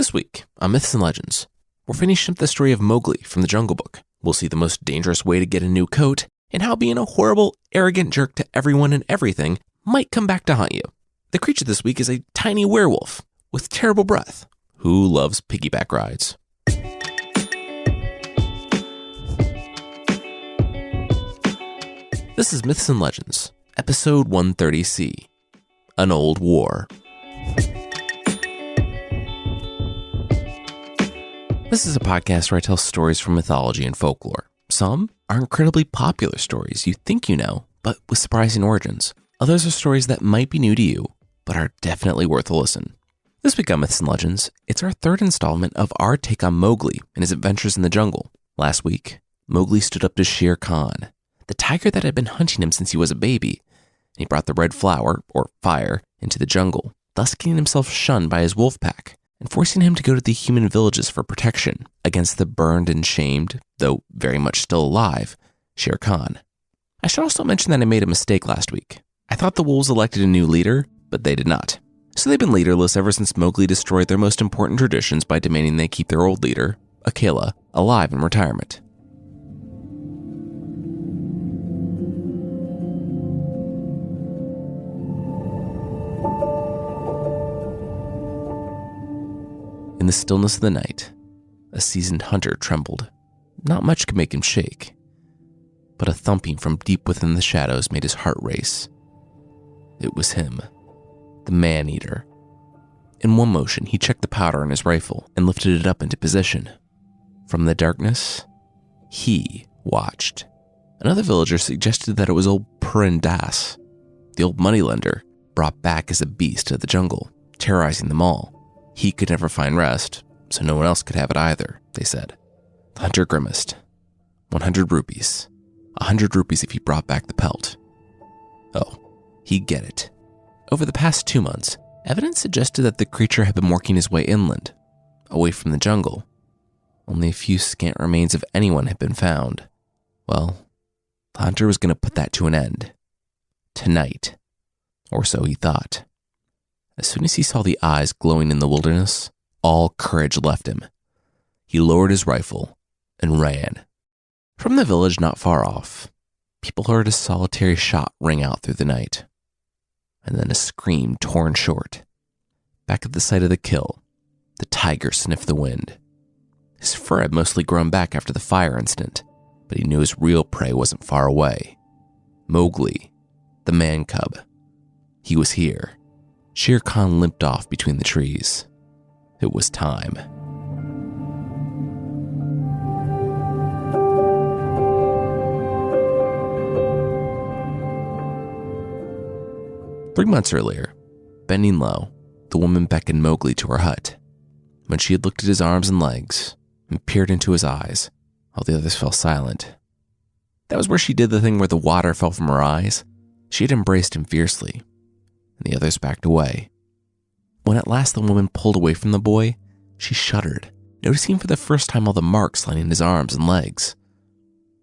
This week on Myths and Legends, we're finishing up the story of Mowgli from the Jungle Book. We'll see the most dangerous way to get a new coat and how being a horrible, arrogant jerk to everyone and everything might come back to haunt you. The creature this week is a tiny werewolf with terrible breath who loves piggyback rides. This is Myths and Legends, episode 130C, An Old War. This is a podcast where I tell stories from mythology and folklore. Some are incredibly popular stories you think you know, but with surprising origins. Others are stories that might be new to you, but are definitely worth a listen. This week on Myths and Legends, it's our third installment of our take on Mowgli and his adventures in the jungle. Last week, Mowgli stood up to Shere Khan, the tiger that had been hunting him since he was a baby, and he brought the red flower, or fire, into the jungle, thus getting himself shunned by his wolf pack, and forcing him to go to the human villages for protection against the burned and shamed, though very much still alive, Shere Khan. I should also mention that I made a mistake last week. I thought the wolves elected a new leader, but they did not. So they've been leaderless ever since Mowgli destroyed their most important traditions by demanding they keep their old leader, Akela, alive in retirement. In the stillness of the night, a seasoned hunter trembled. Not much could make him shake, but a thumping from deep within the shadows made his heart race. It was him, the man-eater. In one motion, he checked the powder in his rifle and lifted it up into position. From the darkness, he watched. Another villager suggested that it was old Purin Das, the old moneylender, brought back as a beast of the jungle, terrorizing them all. He could never find rest, so no one else could have it either, they said. The hunter grimaced. 100 rupees. 100 rupees if he brought back the pelt. Oh, he'd get it. Over the past 2 months, evidence suggested that the creature had been working his way inland, away from the jungle. Only a few scant remains of anyone had been found. Well, the hunter was going to put that to an end. Tonight. Or so he thought. As soon as he saw the eyes glowing in the wilderness, all courage left him. He lowered his rifle and ran. From the village not far off, people heard a solitary shot ring out through the night, and then a scream torn short. Back at the site of the kill, the tiger sniffed the wind. His fur had mostly grown back after the fire incident, but he knew his real prey wasn't far away. Mowgli, the man cub. He was here. Shere Khan limped off between the trees. It was time. Three months earlier, bending low, the woman beckoned Mowgli to her hut. When she had looked at his arms and legs and peered into his eyes, all the others fell silent. That was where she did the thing where the water fell from her eyes. She had embraced him fiercely, and the others backed away. When at last the woman pulled away from the boy, she shuddered, noticing for the first time all the marks lining his arms and legs.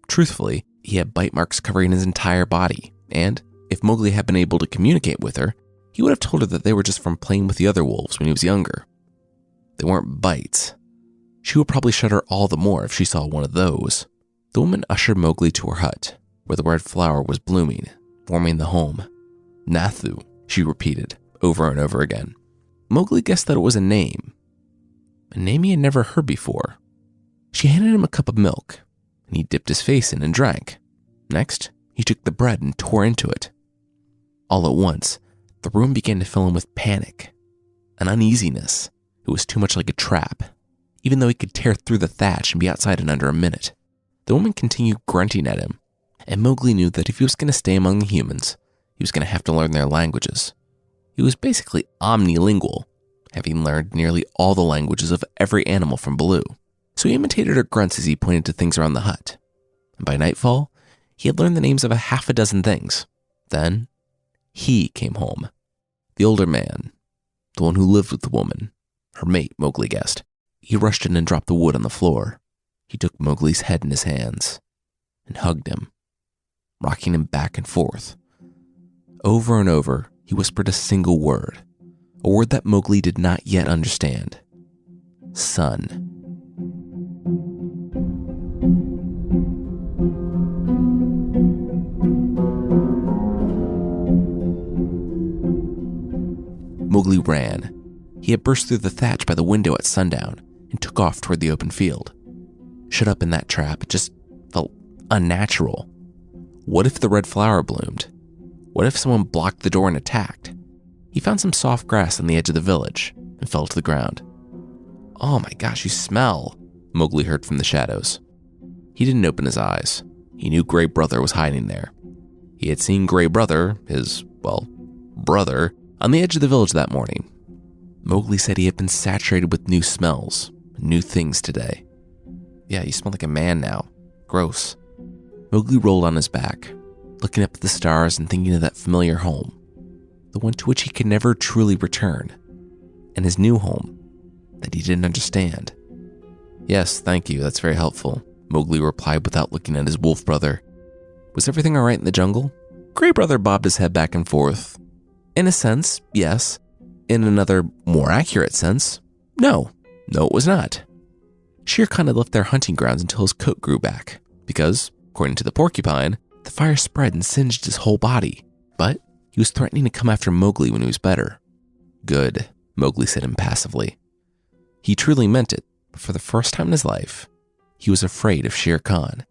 Truthfully, he had bite marks covering his entire body, and if Mowgli had been able to communicate with her, he would have told her that they were just from playing with the other wolves when he was younger. They weren't bites. She would probably shudder all the more if she saw one of those. The woman ushered Mowgli to her hut, where the red flower was blooming, warming the home. Nathu, she repeated, over and over again. Mowgli guessed that it was a name he had never heard before. She handed him a cup of milk, and he dipped his face in and drank. Next, he took the bread and tore into it. All at once, the room began to fill him with panic, an uneasiness. It was too much like a trap, even though he could tear through the thatch and be outside in under a minute. The woman continued grunting at him, and Mowgli knew that if he was going to stay among the humans, he was going to have to learn their languages. He was basically omnilingual, having learned nearly all the languages of every animal from Baloo. So he imitated her grunts as he pointed to things around the hut. And by nightfall, he had learned the names of a half a dozen things. Then, he came home. The older man, the one who lived with the woman, her mate, Mowgli guessed. He rushed in and dropped the wood on the floor. He took Mowgli's head in his hands and hugged him, rocking him back and forth. Over and over, he whispered a single word, a word that Mowgli did not yet understand. son. Mowgli ran. He had burst through the thatch by the window at sundown and took off toward the open field. Shut up in that trap, it just felt unnatural. What if the red flower bloomed? What if someone blocked the door and attacked? He found some soft grass on the edge of the village and fell to the ground. "Oh my gosh, you smell," Mowgli heard from the shadows. He didn't open his eyes. He knew Gray Brother was hiding there. He had seen Gray Brother, his, brother, on the edge of the village that morning. Mowgli said he had been saturated with new smells, new things today. "Yeah, you smell like a man now. Gross." Mowgli rolled on his back, looking up at the stars and thinking of that familiar home, the one to which he could never truly return, and his new home that he didn't understand. "Yes, thank you, that's very helpful," Mowgli replied without looking at his wolf brother. "Was everything all right in the jungle?" Gray Brother bobbed his head back and forth. "In a sense, yes. In another, more accurate sense, no. No, it was not." Shere Khan had left their hunting grounds until his coat grew back, because, according to the porcupine, the fire spread and singed his whole body. But he was threatening to come after Mowgli when he was better. "Good," Mowgli said impassively. He truly meant it, but for the first time in his life, he was afraid of Shere Khan.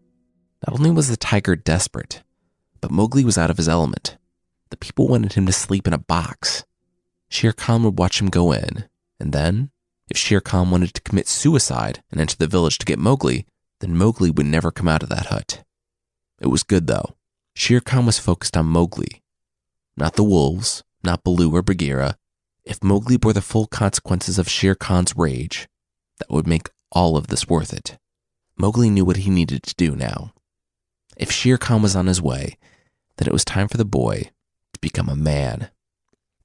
Not only was the tiger desperate, but Mowgli was out of his element. The people wanted him to sleep in a box. Shere Khan would watch him go in, and then, if Shere Khan wanted to commit suicide and enter the village to get Mowgli, then Mowgli would never come out of that hut. It was good, though. Shere Khan was focused on Mowgli. Not the wolves, not Baloo or Bagheera. If Mowgli bore the full consequences of Shere Khan's rage, that would make all of this worth it. Mowgli knew what he needed to do now. If Shere Khan was on his way, then it was time for the boy to become a man.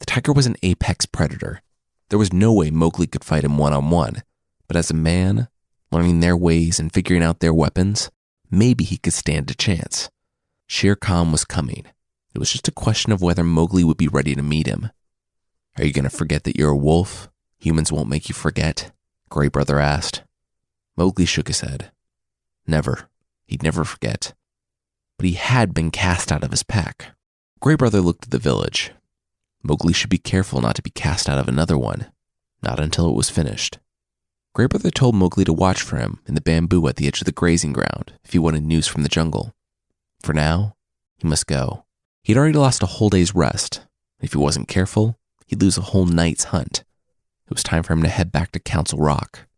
The tiger was an apex predator. There was no way Mowgli could fight him one-on-one, but as a man, learning their ways and figuring out their weapons, maybe he could stand a chance. Shere Khan was coming. It was just a question of whether Mowgli would be ready to meet him. "Are you going to forget that you're a wolf? Humans won't make you forget?" Gray Brother asked. Mowgli shook his head. Never. He'd never forget. But he had been cast out of his pack. Gray Brother looked at the village. Mowgli should be careful not to be cast out of another one, not until it was finished. Gray Brother told Mowgli to watch for him in the bamboo at the edge of the grazing ground if he wanted news from the jungle. For now, he must go. He'd already lost a whole day's rest. If he wasn't careful, he'd lose a whole night's hunt. It was time for him to head back to Council Rock.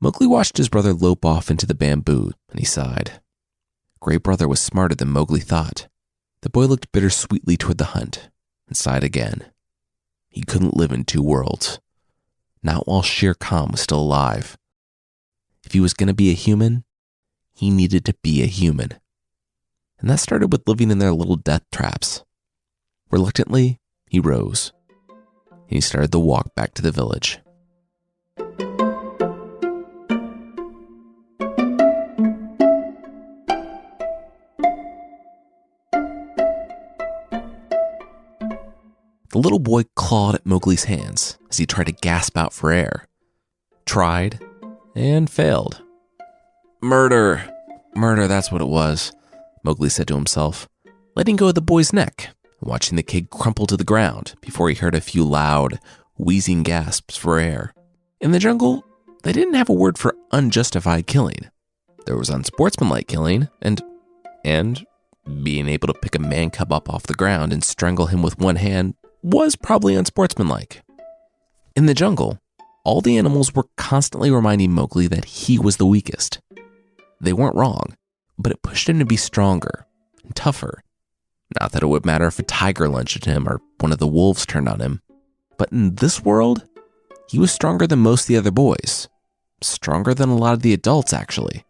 Mowgli watched his brother lope off into the bamboo, and he sighed. Gray Brother was smarter than Mowgli thought. The boy looked bittersweetly toward the hunt, and sighed again. He couldn't live in two worlds. Not while Shere Khan was still alive. If he was going to be a human, he needed to be a human. And that started with living in their little death traps. Reluctantly, he rose, and he started the walk back to the village. The little boy clawed at Mowgli's hands as he tried to gasp out for air. Tried, and failed. Murder, that's what it was, Mowgli said to himself, letting go of the boy's neck and watching the kid crumple to the ground before he heard a few loud, wheezing gasps for air. In the jungle, they didn't have a word for unjustified killing. There was unsportsmanlike killing, and being able to pick a man cub up off the ground and strangle him with one hand was probably unsportsmanlike. In the jungle, all the animals were constantly reminding Mowgli that he was the weakest. They weren't wrong, but it pushed him to be stronger and tougher. Not that it would matter if a tiger lunged at him or one of the wolves turned on him, but in this world, he was stronger than most of the other boys. Stronger than a lot of the adults, actually.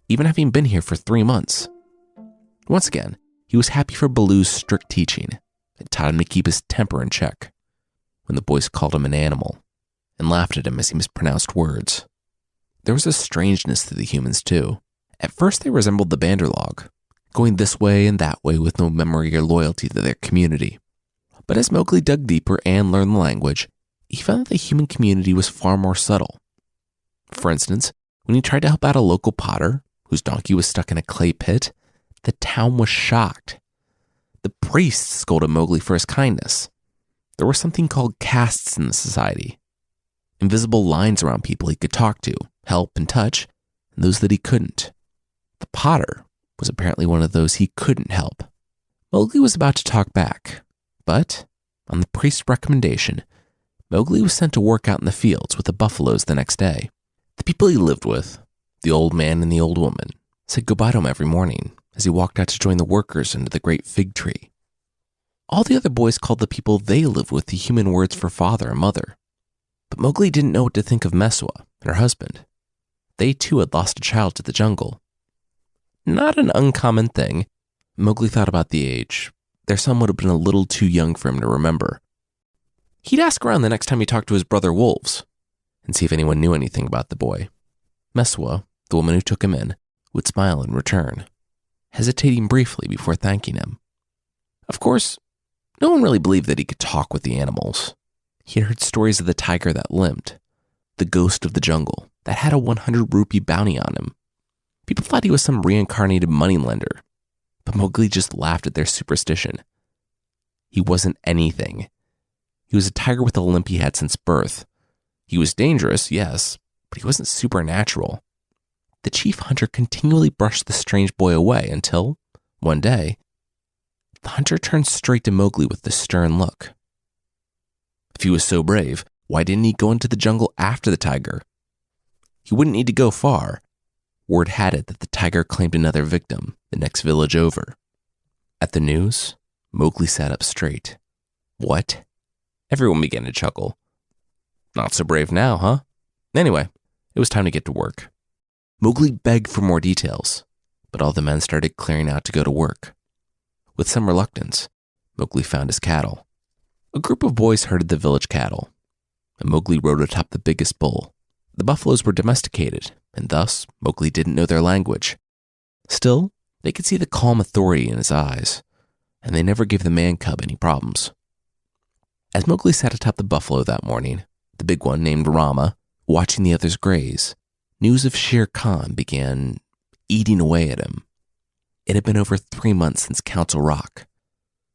Even having been here for 3 months. Once again, he was happy for Baloo's strict teaching. It taught him to keep his temper in check. When the boys called him an animal and laughed at him as he mispronounced words. There was a strangeness to the humans, too. At first, they resembled the Banderlog, going this way and that way with no memory or loyalty to their community. But as Mowgli dug deeper and learned the language, he found that the human community was far more subtle. For instance, when he tried to help out a local potter whose donkey was stuck in a clay pit, the town was shocked. The priests scolded Mowgli for his kindness. There were something called castes in the society. Invisible lines around people he could talk to, help, and touch, and those that he couldn't. The potter was apparently one of those he couldn't help. Mowgli was about to talk back, but, on the priest's recommendation, Mowgli was sent to work out in the fields with the buffaloes the next day. The people he lived with, the old man and the old woman, said goodbye to him every morning as he walked out to join the workers under the great fig tree. All the other boys called the people they lived with the human words for father and mother. But Mowgli didn't know what to think of Meswa and her husband. They too had lost a child to the jungle. Not an uncommon thing. Mowgli thought about the age. Their son would have been a little too young for him to remember. He'd ask around the next time he talked to his brother wolves and see if anyone knew anything about the boy. Meswa, the woman who took him in, would smile in return, hesitating briefly before thanking him. Of course, no one really believed that he could talk with the animals. He had heard stories of the tiger that limped, the ghost of the jungle that had a 100 rupee bounty on him. People thought he was some reincarnated moneylender, but Mowgli just laughed at their superstition. He wasn't anything. He was a tiger with a limp he had since birth. He was dangerous, yes, but he wasn't supernatural. The chief hunter continually brushed the strange boy away until, one day, the hunter turned straight to Mowgli with this stern look. If he was so brave, why didn't he go into the jungle after the tiger? He wouldn't need to go far. Word had it that the tiger claimed another victim the next village over. At the news, Mowgli sat up straight. What? Everyone began to chuckle. Not so brave now, huh? Anyway, it was time to get to work. Mowgli begged for more details, but all the men started clearing out to go to work. With some reluctance, Mowgli found his cattle. A group of boys herded the village cattle, and Mowgli rode atop the biggest bull. The buffaloes were domesticated, and thus Mowgli didn't know their language. Still, they could see the calm authority in his eyes, and they never gave the man cub any problems. As Mowgli sat atop the buffalo that morning, the big one named Rama, watching the others graze, news of Shere Khan began eating away at him. It had been over 3 months since Council Rock,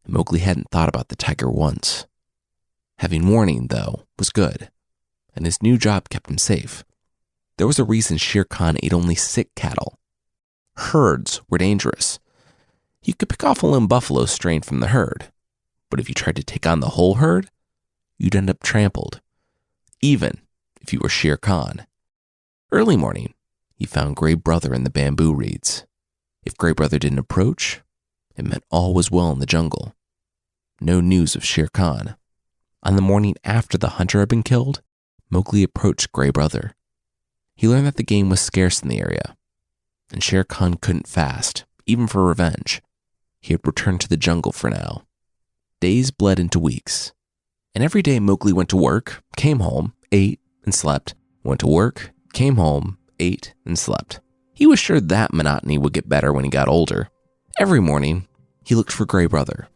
and Mowgli hadn't thought about the tiger once. Having warning, though, was good, and his new job kept him safe. There was a reason Shere Khan ate only sick cattle. Herds were dangerous. You could pick off a lone buffalo straying from the herd, but if you tried to take on the whole herd, you'd end up trampled, even if you were Shere Khan. Early morning, he found Gray Brother in the bamboo reeds. If Gray Brother didn't approach, it meant all was well in the jungle. No news of Shere Khan. On the morning after the hunter had been killed, Mowgli approached Gray Brother. He learned that the game was scarce in the area, and Shere Khan couldn't fast, even for revenge. He had returned to the jungle for now. Days bled into weeks, and every day Mowgli went to work, came home, ate, and slept, went to work, came home, ate, and slept. He was sure that monotony would get better when he got older. Every morning, he looked for Gray Brother,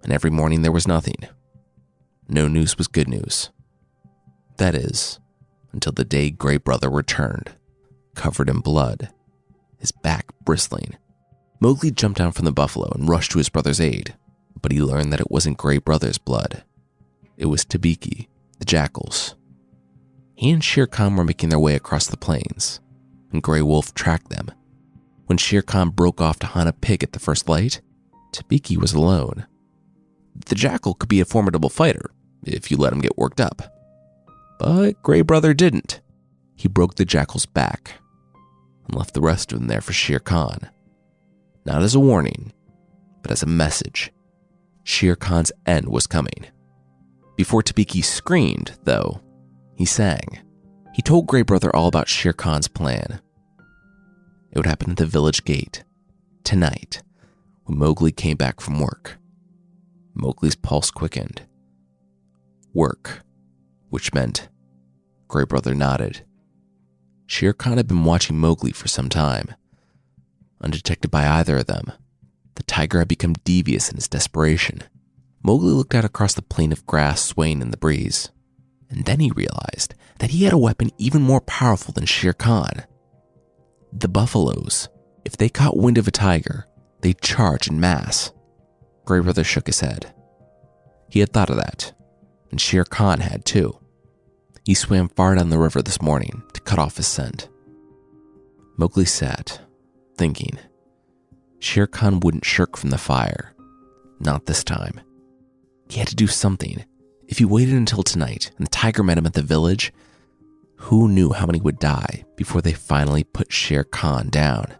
and every morning there was nothing. No news was good news. That is, until the day Gray Brother returned, covered in blood, his back bristling. Mowgli jumped down from the buffalo and rushed to his brother's aid, but he learned that it wasn't Gray Brother's blood. It was Tabiki, the jackal's. He and Shere Khan were making their way across the plains, and Gray Wolf tracked them. When Shere Khan broke off to hunt a pig at the first light, Tabiki was alone. The jackal could be a formidable fighter if you let him get worked up. But Gray Brother didn't. He broke the jackal's back and left the rest of them there for Shere Khan. Not as a warning, but as a message. Shere Khan's end was coming. Before Tabiki screamed, though, he sang. He told Gray Brother all about Shere Khan's plan. It would happen at the village gate, tonight, when Mowgli came back from work. Mowgli's pulse quickened. Work, which meant Gray Brother nodded. Shere Khan had been watching Mowgli for some time. Undetected by either of them, the tiger had become devious in his desperation. Mowgli looked out across the plain of grass swaying in the breeze, and then he realized that he had a weapon even more powerful than Shere Khan. The buffaloes, if they caught wind of a tiger, they'd charge en masse. Gray Brother shook his head. He had thought of that, and Shere Khan had too. He swam far down the river this morning to cut off his scent. Mowgli sat, thinking. Shere Khan wouldn't shirk from the fire. Not this time. He had to do something. If he waited until tonight and the tiger met him at the village, who knew how many would die before they finally put Shere Khan down?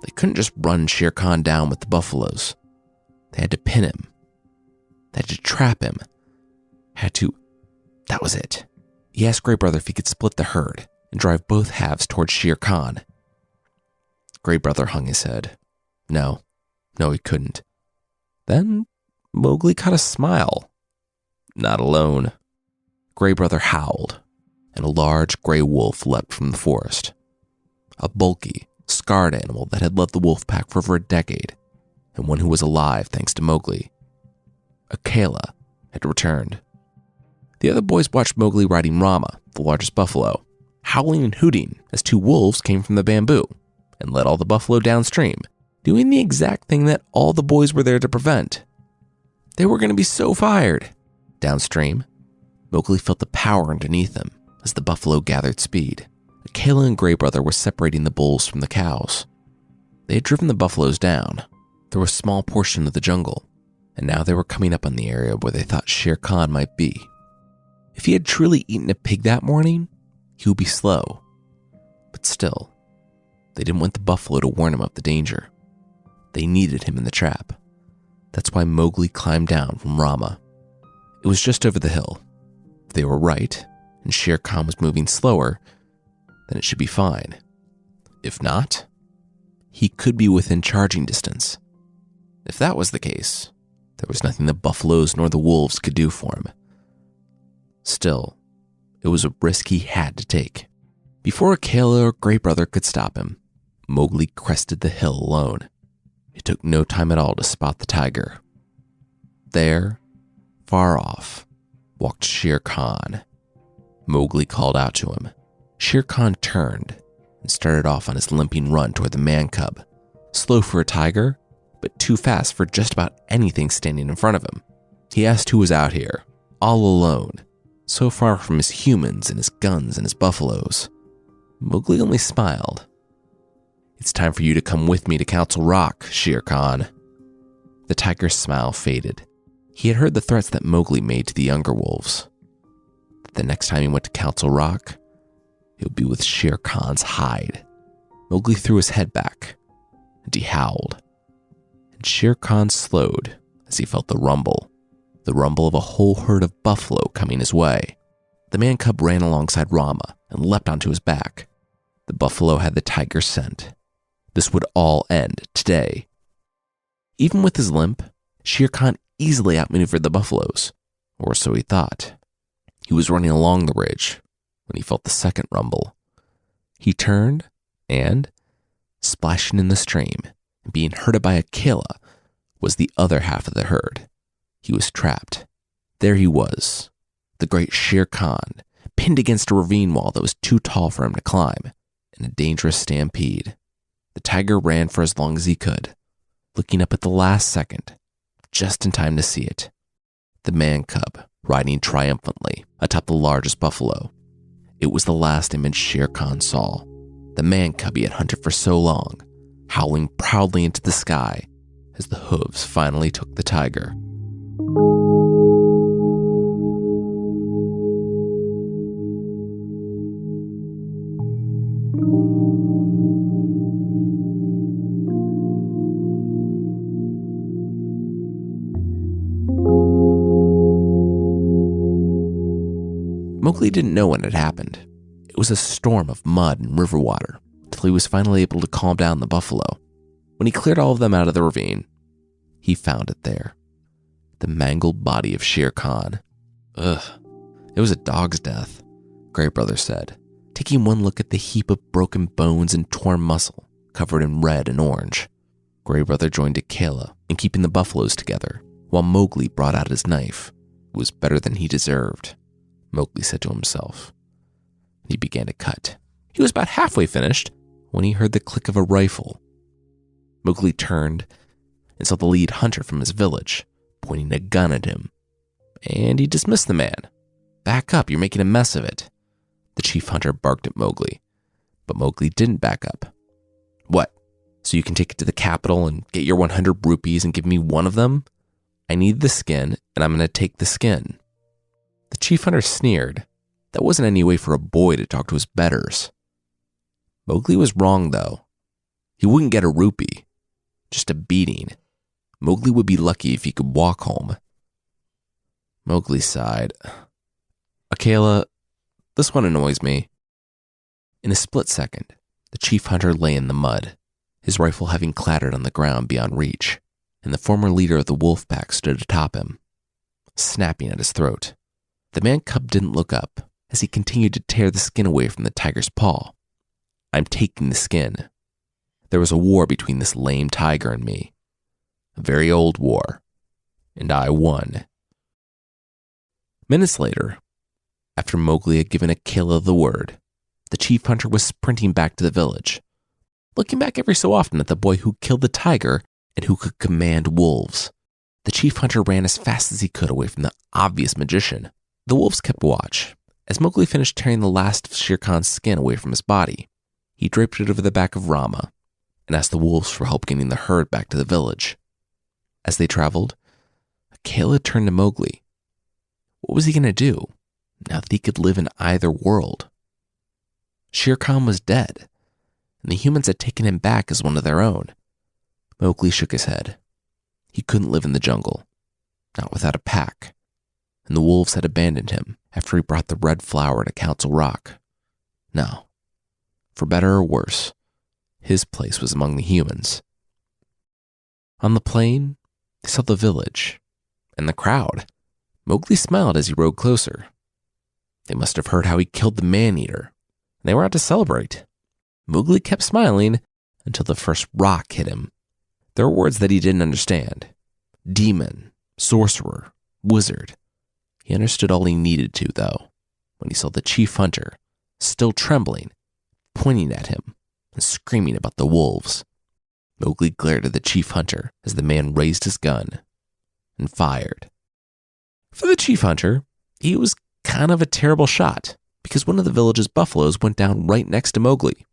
They couldn't just run Shere Khan down with the buffaloes. They had to pin him. They had to trap him. That was it. He asked Gray Brother if he could split the herd and drive both halves towards Shere Khan. Gray Brother hung his head. No, he couldn't. Then Mowgli caught a smile. Not alone. Gray Brother howled, and a large gray wolf leapt from the forest. A bulky, scarred animal that had led the wolf pack for over a decade, and one who was alive thanks to Mowgli. Akela had returned. The other boys watched Mowgli riding Rama, the largest buffalo, howling and hooting as two wolves came from the bamboo and led all the buffalo downstream, doing the exact thing that all the boys were there to prevent. They were going to be so fired. Downstream, Mowgli felt the power underneath him as the buffalo gathered speed. Akela and Gray Brother were separating the bulls from the cows. They had driven the buffaloes down through a small portion of the jungle, and now they were coming up on the area where they thought Shere Khan might be. If he had truly eaten a pig that morning, he would be slow. But still, they didn't want the buffalo to warn him of the danger. They needed him in the trap. That's why Mowgli climbed down from Rama. It was just over the hill. If they were right, and Shere Khan was moving slower, then it should be fine. If not, he could be within charging distance. If that was the case, there was nothing the buffaloes nor the wolves could do for him. Still, it was a risk he had to take. Before Akela or Gray Brother could stop him, Mowgli crested the hill alone. It took no time at all to spot the tiger. There, far off, walked Shere Khan. Mowgli called out to him. Shere Khan turned and started off on his limping run toward the man cub, slow for a tiger, but too fast for just about anything standing in front of him. He asked who was out here, all alone, so far from his humans and his guns and his buffaloes. Mowgli only smiled. It's time for you to come with me to Council Rock, Shere Khan. The tiger's smile faded. He had heard the threats that Mowgli made to the younger wolves. But the next time he went to Council Rock, it would be with Shere Khan's hide. Mowgli threw his head back, and he howled. And Shere Khan slowed as he felt the rumble of a whole herd of buffalo coming his way. The man cub ran alongside Rama and leapt onto his back. The buffalo had the tiger's scent. This would all end today. Even with his limp, Shere Khan easily outmaneuvered the buffaloes, or so he thought. He was running along the ridge when he felt the second rumble. He turned and, splashing in the stream and being herded by Akela, was the other half of the herd. He was trapped. There he was, the great Shere Khan, pinned against a ravine wall that was too tall for him to climb, in a dangerous stampede. The tiger ran for as long as he could, looking up at the last second, just in time to see it. The man cub riding triumphantly atop the largest buffalo. It was the last image Shere Khan saw. The man cub he had hunted for so long, howling proudly into the sky as the hooves finally took the tiger. Mowgli didn't know when it happened. It was a storm of mud and river water till he was finally able to calm down the buffalo. When he cleared all of them out of the ravine, he found it there. The mangled body of Shere Khan. Ugh, it was a dog's death, Gray Brother said, taking one look at the heap of broken bones and torn muscle covered in red and orange. Gray Brother joined Akela in keeping the buffaloes together, while Mowgli brought out his knife. It was better than he deserved, Mowgli said to himself. He began to cut. He was about halfway finished when he heard the click of a rifle. Mowgli turned and saw the lead hunter from his village pointing a gun at him, and he dismissed the man. "Back up, you're making a mess of it." The chief hunter barked at Mowgli, but Mowgli didn't back up. "What, so you can take it to the capital and get your 100 rupees and give me one of them? I need the skin, and I'm going to take the skin." The chief hunter sneered. That wasn't any way for a boy to talk to his betters. Mowgli was wrong, though. He wouldn't get a rupee, just a beating. Mowgli would be lucky if he could walk home. Mowgli sighed. "Akela, this one annoys me." In a split second, the chief hunter lay in the mud, his rifle having clattered on the ground beyond reach, and the former leader of the wolf pack stood atop him, snapping at his throat. The man cub didn't look up as he continued to tear the skin away from the tiger's paw. "I'm taking the skin. There was a war between this lame tiger and me. A very old war, and I won." Minutes later, after Mowgli had given Akela the word, the chief hunter was sprinting back to the village, looking back every so often at the boy who killed the tiger and who could command wolves. The chief hunter ran as fast as he could away from the obvious magician. The wolves kept watch. As Mowgli finished tearing the last of Shere Khan's skin away from his body, he draped it over the back of Rama and asked the wolves for help getting the herd back to the village. As they traveled, Akela turned to Mowgli. What was he going to do now that he could live in either world? Shere Khan was dead, and the humans had taken him back as one of their own. Mowgli shook his head. He couldn't live in the jungle, not without a pack, and the wolves had abandoned him after he brought the red flower to Council Rock. No, for better or worse, his place was among the humans. On the plain, they saw the village and the crowd. Mowgli smiled as he rode closer. They must have heard how he killed the man-eater, and they were out to celebrate. Mowgli kept smiling until the first rock hit him. There were words that he didn't understand. Demon, sorcerer, wizard. He understood all he needed to, though, when he saw the chief hunter, still trembling, pointing at him and screaming about the wolves. Mowgli glared at the chief hunter as the man raised his gun and fired. For the chief hunter, he was kind of a terrible shot because one of the village's buffaloes went down right next to Mowgli.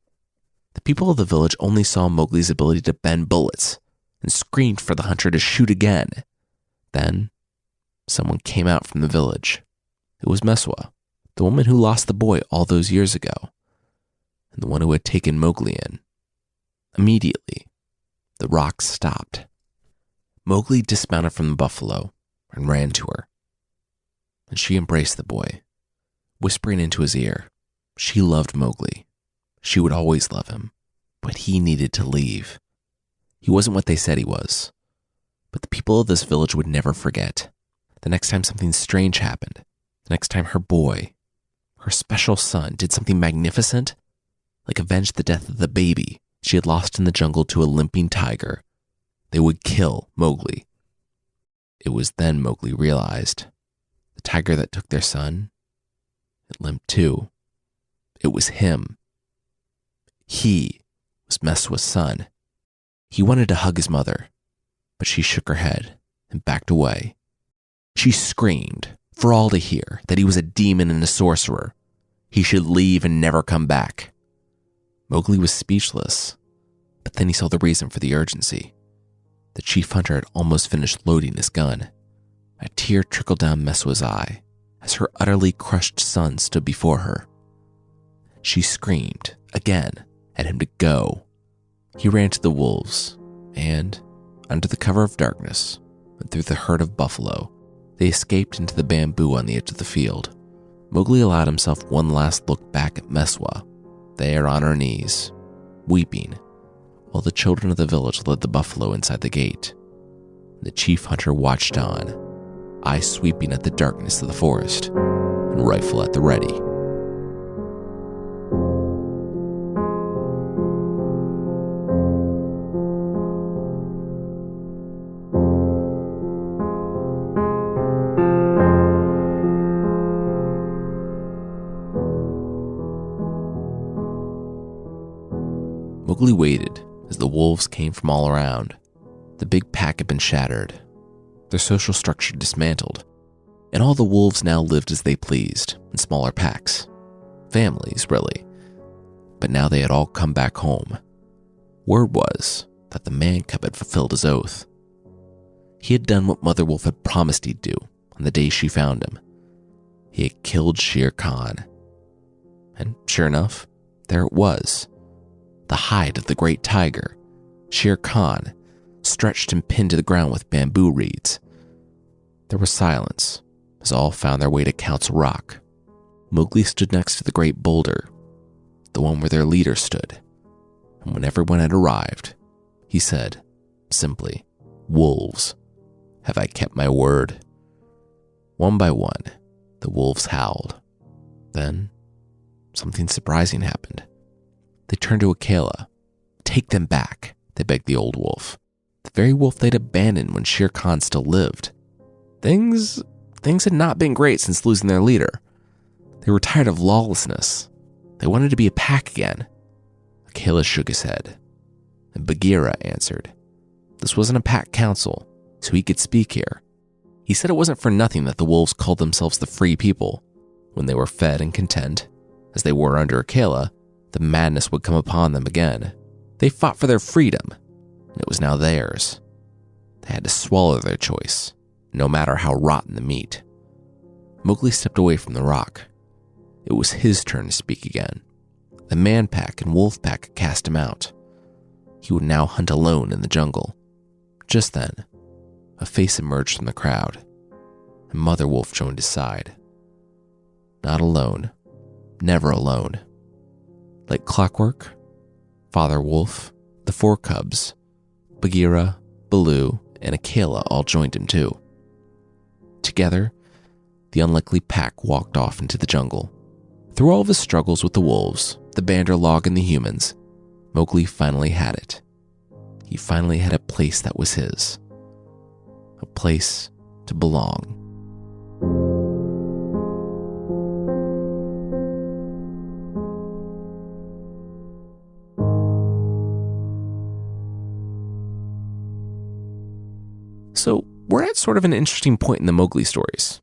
The people of the village only saw Mowgli's ability to bend bullets and screamed for the hunter to shoot again. Then, someone came out from the village. It was Meswa, the woman who lost the boy all those years ago, and the one who had taken Mowgli in. Immediately, the rocks stopped. Mowgli dismounted from the buffalo and ran to her, and she embraced the boy, whispering into his ear. She loved Mowgli. She would always love him, but he needed to leave. He wasn't what they said he was, but the people of this village would never forget. The next time something strange happened, the next time her boy, her special son, did something magnificent, like avenge the death of the baby she had lost in the jungle to a limping tiger, they would kill Mowgli. It was then Mowgli realized the tiger that took their son, it limped too. It was him. He was Meswa's son. He wanted to hug his mother, but she shook her head and backed away. She screamed for all to hear that he was a demon and a sorcerer. He should leave and never come back. Mowgli was speechless, but then he saw the reason for the urgency. The chief hunter had almost finished loading his gun. A tear trickled down Meswa's eye as her utterly crushed son stood before her. She screamed again at him to go. He ran to the wolves, and, under the cover of darkness, and through the herd of buffalo, they escaped into the bamboo on the edge of the field. Mowgli allowed himself one last look back at Meswa, there on her knees, weeping, while the children of the village led the buffalo inside the gate. The chief hunter watched on, eyes sweeping at the darkness of the forest, and rifle at the ready. Mowgli waited as the wolves came from all around. The big pack had been shattered, their social structure dismantled, and all the wolves now lived as they pleased in smaller packs. Families, really. But now they had all come back home. Word was that the man cub had fulfilled his oath. He had done what Mother Wolf had promised he'd do on the day she found him. He had killed Shere Khan. And sure enough, there it was. The hide of the great tiger, Shere Khan, stretched and pinned to the ground with bamboo reeds. There was silence as all found their way to Council Rock. Mowgli stood next to the great boulder, the one where their leader stood. And when everyone had arrived, he said, simply, "Wolves, have I kept my word?" One by one, the wolves howled. Then, something surprising happened. They turned to Akela. "Take them back," they begged the old wolf. The very wolf they'd abandoned when Shere Khan still lived. Things had not been great since losing their leader. They were tired of lawlessness. They wanted to be a pack again. Akela shook his head, and Bagheera answered. This wasn't a pack council, so he could speak here. He said it wasn't for nothing that the wolves called themselves the Free People. When they were fed and content, as they were under Akela, the madness would come upon them again. They fought for their freedom, and it was now theirs. They had to swallow their choice, no matter how rotten the meat. Mowgli stepped away from the rock. It was his turn to speak again. The man pack and wolf pack had cast him out. He would now hunt alone in the jungle. Just then, a face emerged from the crowd, and Mother Wolf joined his side. Not alone, never alone. Like clockwork, Father Wolf, the four cubs, Bagheera, Baloo, and Akela all joined him too. Together, the unlikely pack walked off into the jungle. Through all of his struggles with the wolves, the Bandarlog, and the humans, Mowgli finally had it. He finally had a place that was his. A place to belong. So, we're at sort of an interesting point in the Mowgli stories.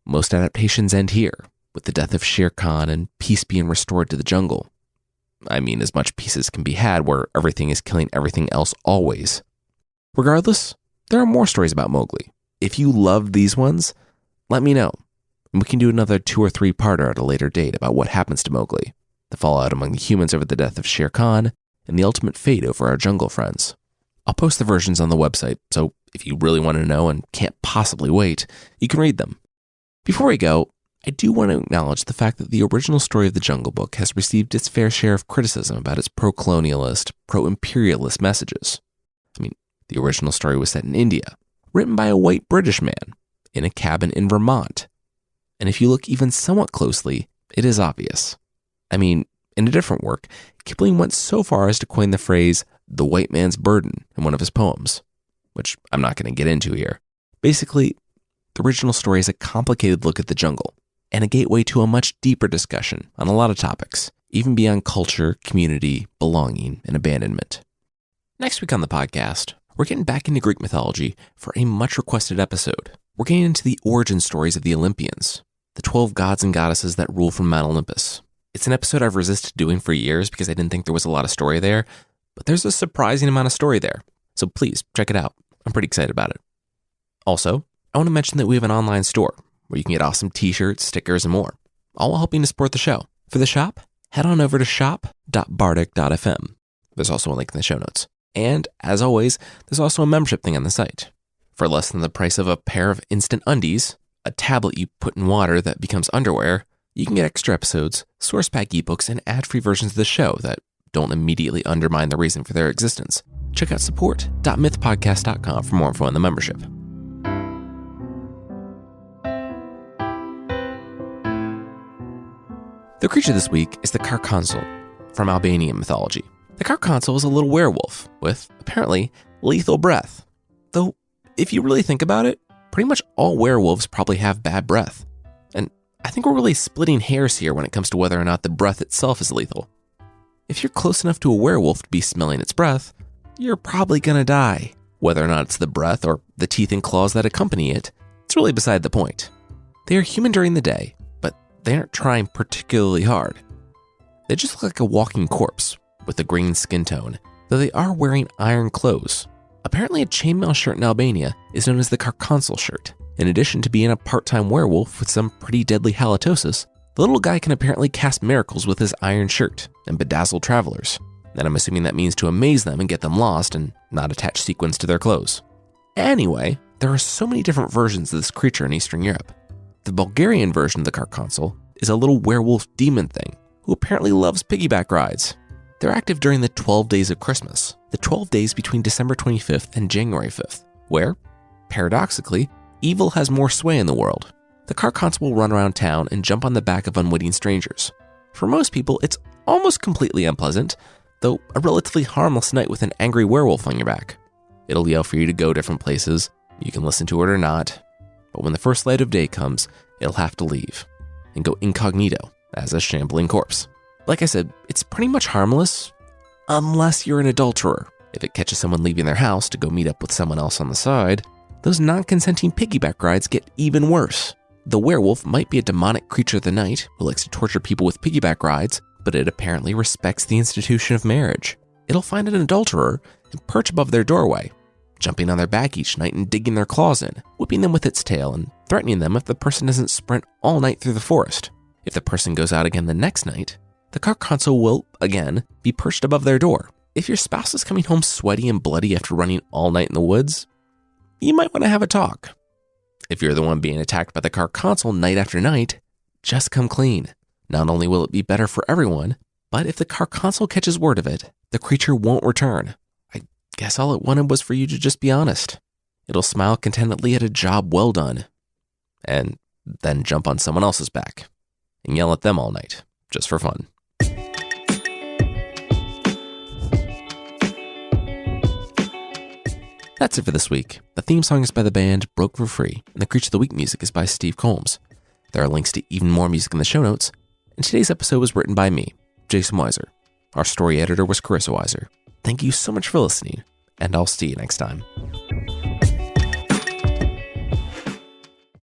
Most adaptations end here, with the death of Shere Khan and peace being restored to the jungle. I mean, as much peace as can be had where everything is killing everything else always. Regardless, there are more stories about Mowgli. If you loved these ones, let me know. And we can do another 2 or 3 parter at a later date about what happens to Mowgli, the fallout among the humans over the death of Shere Khan, and the ultimate fate over our jungle friends. I'll post the versions on the website, so if you really want to know and can't possibly wait, you can read them. Before we go, I do want to acknowledge the fact that the original story of the Jungle Book has received its fair share of criticism about its pro-colonialist, pro-imperialist messages. I mean, the original story was set in India, written by a white British man, in a cabin in Vermont. And if you look even somewhat closely, it is obvious. I mean, in a different work, Kipling went so far as to coin the phrase, "the white man's burden," in one of his poems, which I'm not going to get into here. Basically, the original story is a complicated look at the jungle, and a gateway to a much deeper discussion on a lot of topics, even beyond culture, community, belonging, and abandonment. Next week on the podcast, we're getting back into Greek mythology for a much requested episode. We're getting into the origin stories of the Olympians, the 12 gods and goddesses that rule from Mount Olympus. It's an episode I've resisted doing for years because I didn't think there was a lot of story there, but there's a surprising amount of story there. So please check it out. I'm pretty excited about it. Also, I want to mention that we have an online store where you can get awesome t-shirts, stickers, and more, all while helping to support the show. For the shop, head on over to shop.bardic.fm. There's also a link in the show notes. And as always, there's also a membership thing on the site. For less than the price of a pair of instant undies, a tablet you put in water that becomes underwear, you can get extra episodes, source pack ebooks, and ad-free versions of the show that don't immediately undermine the reason for their existence. Check out support.mythpodcast.com for more info on the membership. The creature this week is the Carconsul from Albanian mythology. The Carconsul is a little werewolf with, apparently, lethal breath. Though, if you really think about it, pretty much all werewolves probably have bad breath. And I think we're really splitting hairs here when it comes to whether or not the breath itself is lethal. if you're close enough to a werewolf to be smelling its breath, you're probably gonna die. Whether or not it's the breath or the teeth and claws that accompany it, it's really beside the point. They are human during the day, but they aren't trying particularly hard. They just look like a walking corpse with a green skin tone, though they are wearing iron clothes. Apparently a chainmail shirt in Albania is known as the carconsul shirt. In addition to being a part-time werewolf with some pretty deadly halitosis, the little guy can apparently cast miracles with his iron shirt and bedazzle travelers. And I'm assuming that means to amaze them and get them lost and not attach sequins to their clothes. Anyway, there are so many different versions of this creature in Eastern Europe. The Bulgarian version of the carconsul is a little werewolf demon thing who apparently loves piggyback rides. They're active during the 12 days of Christmas, the 12 days between December 25th and January 5th, where, paradoxically, evil has more sway in the world. The carconsul will run around town and jump on the back of unwitting strangers. For most people, it's almost completely unpleasant, though a relatively harmless night with an angry werewolf on your back. It'll yell for you to go different places, you can listen to it or not, but when the first light of day comes, it'll have to leave and go incognito as a shambling corpse. Like I said, it's pretty much harmless, unless you're an adulterer. If it catches someone leaving their house to go meet up with someone else on the side, those non-consenting piggyback rides get even worse. The werewolf might be a demonic creature of the night who likes to torture people with piggyback rides, but it apparently respects the institution of marriage. It'll find an adulterer and perch above their doorway, jumping on their back each night and digging their claws in, whipping them with its tail and threatening them if the person doesn't sprint all night through the forest. If the person goes out again the next night, the carconsul will, again, be perched above their door. If your spouse is coming home sweaty and bloody after running all night in the woods, you might want to have a talk. If you're the one being attacked by the carconsul night after night, just come clean. Not only will it be better for everyone, but if the carconsul catches word of it, the creature won't return. I guess all it wanted was for you to just be honest. It'll smile contentedly at a job well done, and then jump on someone else's back and yell at them all night, just for fun. That's it for this week. The theme song is by the band Broke for Free, and the Creature of the Week music is by Steve Combs. There are links to even more music in the show notes, and today's episode was written by me, Jason Weiser. Our story editor was Carissa Weiser. Thank you so much for listening, and I'll see you next time.